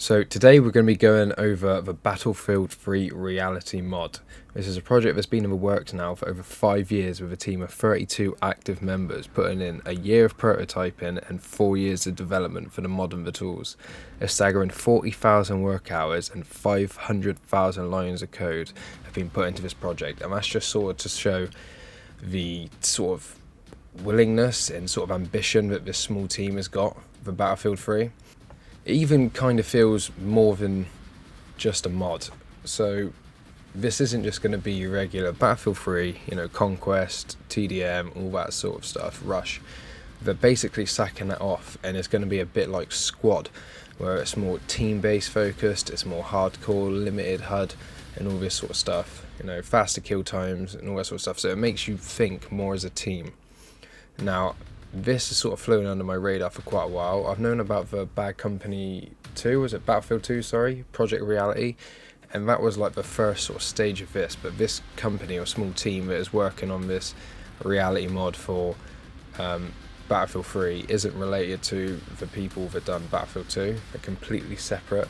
So today we're going to be going over the Battlefield 3 Reality mod. This is a project that's been in the works now for over 5 years with a team of 32 active members, putting in a year of prototyping and 4 years of development for the mod and the tools. A staggering 40,000 work hours and 500,000 lines of code have been put into this project, and that's just sort of to show the sort of willingness and sort of ambition that this small team has got for Battlefield 3. It even kind of feels more than just a mod. So this isn't just going to be your regular Battlefield 3, Conquest, TDM, all that sort of stuff, Rush. They're basically sacking that off, and it's going to be a bit like Squad, where it's more team-based focused, it's more hardcore, limited HUD, and all this sort of stuff. Faster kill times and all that sort of stuff. So it makes you think more as a team. Now, this has sort of flown under my radar for quite a while. I've known about the Bad Company 2, was it Battlefield 2, sorry, Project Reality, and that was like the first sort of stage of this, but this company or small team that is working on this reality mod for Battlefield 3 isn't related to the people that done Battlefield 2. They're completely separate.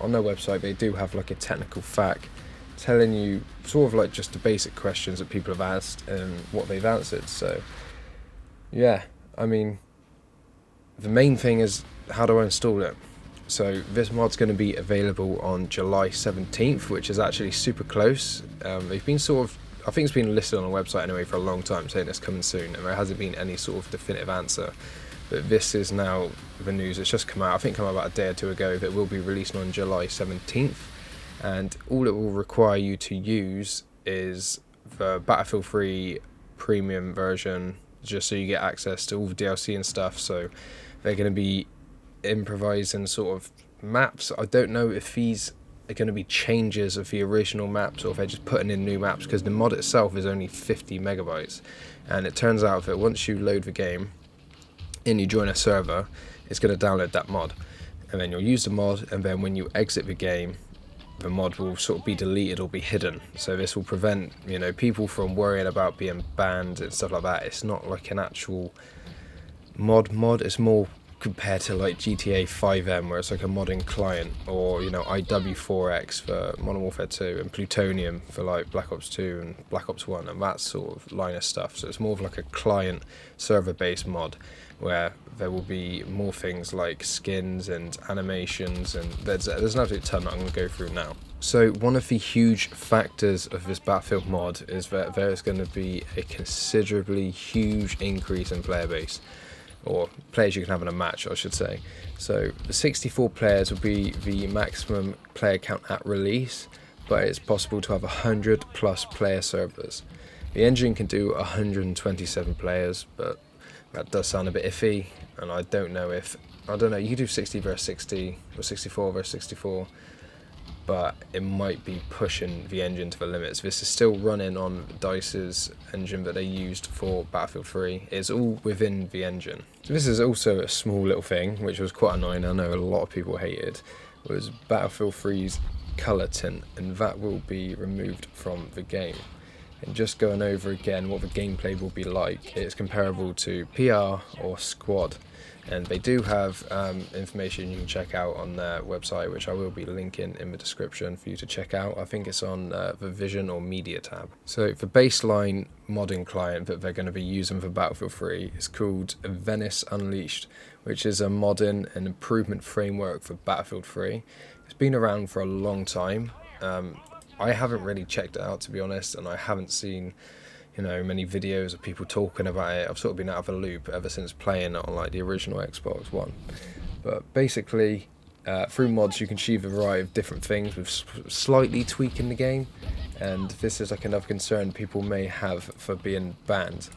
On their website they do have like a technical fact telling you sort of like just the basic questions that people have asked and what they've answered. So yeah, I mean, the main thing is, how do I install it? So this mod's going to be available on July 17th, which is actually super close. They've been I think it's been listed on the website anyway for a long time, saying it's coming soon, and there hasn't been any sort of definitive answer. But this is now the news. It's just come out. I think it came out about a day or two ago. That will be released on July 17th, and all it will require you to use is the Battlefield 3 premium version, just so you get access to all the DLC and stuff. So they're going to be improvising sort of maps. I don't know if these are going to be changes of the original maps or if they're just putting in new maps, because the mod itself is only 50 megabytes, and it turns out that once you load the game and you join a server, it's going to download that mod, and then you'll use the mod, and then when you exit the game, the mod will sort of be deleted or be hidden. So this will prevent people from worrying about being banned and stuff like that. It's not like an actual mod. It's more compared to like GTA 5M, where it's like a modding client, or IW4X for Modern Warfare 2, and Plutonium for like Black Ops 2 and Black Ops 1 and that sort of line of stuff. So it's more of like a client server based mod, where there will be more things like skins and animations, and there's an absolute ton that I'm going to go through now. So one of the huge factors of this Battlefield mod is that there is going to be a considerably huge increase in player base, or players you can have in a match, I should say. So the 64 players will be the maximum player count at release, but it's possible to have 100 plus player servers. The engine can do 127 players, but that does sound a bit iffy, and I don't know, you can do 60 versus 60, or 64 versus 64, but it might be pushing the engine to the limits. This is still running on DICE's engine that they used for Battlefield 3. It's all within the engine. So this is also a small little thing, which was quite annoying. I know a lot of people hated, was Battlefield 3's colour tint, and that will be removed from the game. And just going over again what the gameplay will be like, it's comparable to PR or Squad, and they do have information you can check out on their website, which I will be linking in the description for you to check out. I think it's on the Vision or Media tab. So the baseline modding client that they're going to be using for Battlefield 3 is called Venice Unleashed, which is a modding and improvement framework for Battlefield 3. It's been around for a long time. I haven't really checked it out, to be honest, and I haven't seen many videos of people talking about it. I've sort of been out of a loop ever since playing it on like the original Xbox One. But basically, through mods you can achieve a variety of different things with slightly tweaking the game, and this is like another concern people may have for being banned,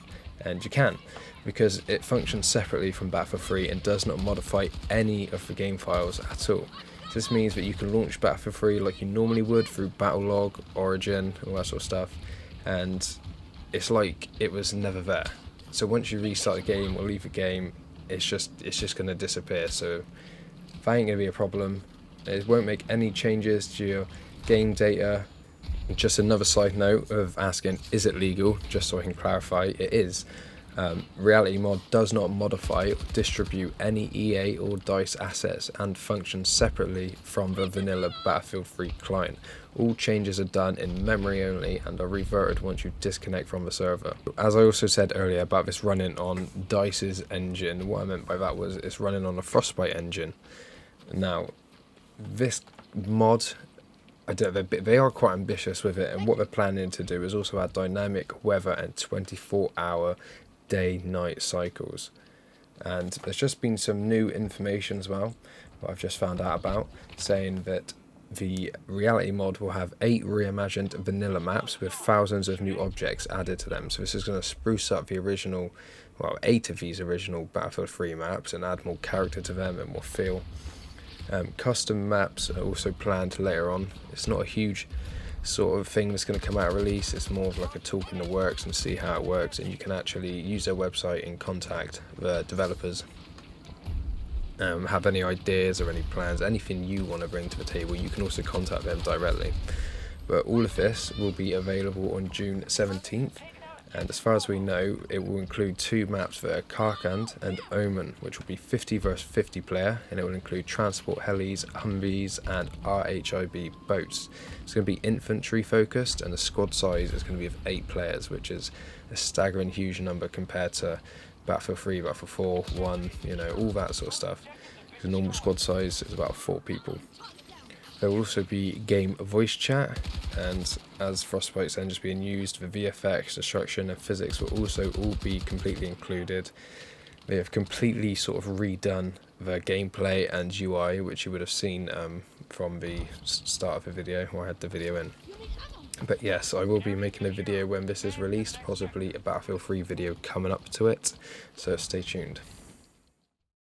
and you can, because it functions separately from Battlefield 3 and does not modify any of the game files at all. This means that you can launch Battlefield 3 like you normally would through Battlelog, Origin, all that sort of stuff, and it's like it was never there. So once you restart the game or leave the game, it's just going to disappear. So that ain't going to be a problem. It won't make any changes to your game data. Just another side note of asking, is it legal? Just so I can clarify, it is. Reality Mod does not modify or distribute any EA or DICE assets and functions separately from the vanilla Battlefield 3 client. All changes are done in memory only and are reverted once you disconnect from the server. As I also said earlier about this running on DICE's engine, what I meant by that was it's running on a Frostbite engine. Now, this mod, they are quite ambitious with it, and what they're planning to do is also add dynamic weather and 24-hour day-night cycles. And there's just been some new information as well that I've just found out about, saying that the Reality Mod will have 8 reimagined vanilla maps with thousands of new objects added to them. So this is going to spruce up the original, well, 8 of these original Battlefield 3 maps and add more character to them and more feel. Custom maps are also planned later on. It's not a huge sort of thing that's going to come out of release. It's more of like a talk in the works and see how it works, and you can actually use their website and contact the developers. Have any ideas or any plans, anything you want to bring to the table, you can also contact them directly. But all of this will be available on June 17th, and as far as we know, it will include 2 maps that are Karkand and Omen, which will be 50 versus 50 player, and it will include transport helis, Humvees and RHIB boats. It's going to be infantry focused, and the squad size is going to be of 8 players, which is a staggering huge number compared to Battlefield 3, Battlefield 4, 1, you know, all that sort of stuff. The normal squad size is about 4 people. There will also be game voice chat, and as Frostbite's engine is being used, the VFX, destruction and physics will also all be completely included. They have completely sort of redone the gameplay and UI, which you would have seen from the start of the video, or I had the video in. But yes, I will be making a video when this is released, possibly a Battlefield 3 video coming up to it, so stay tuned.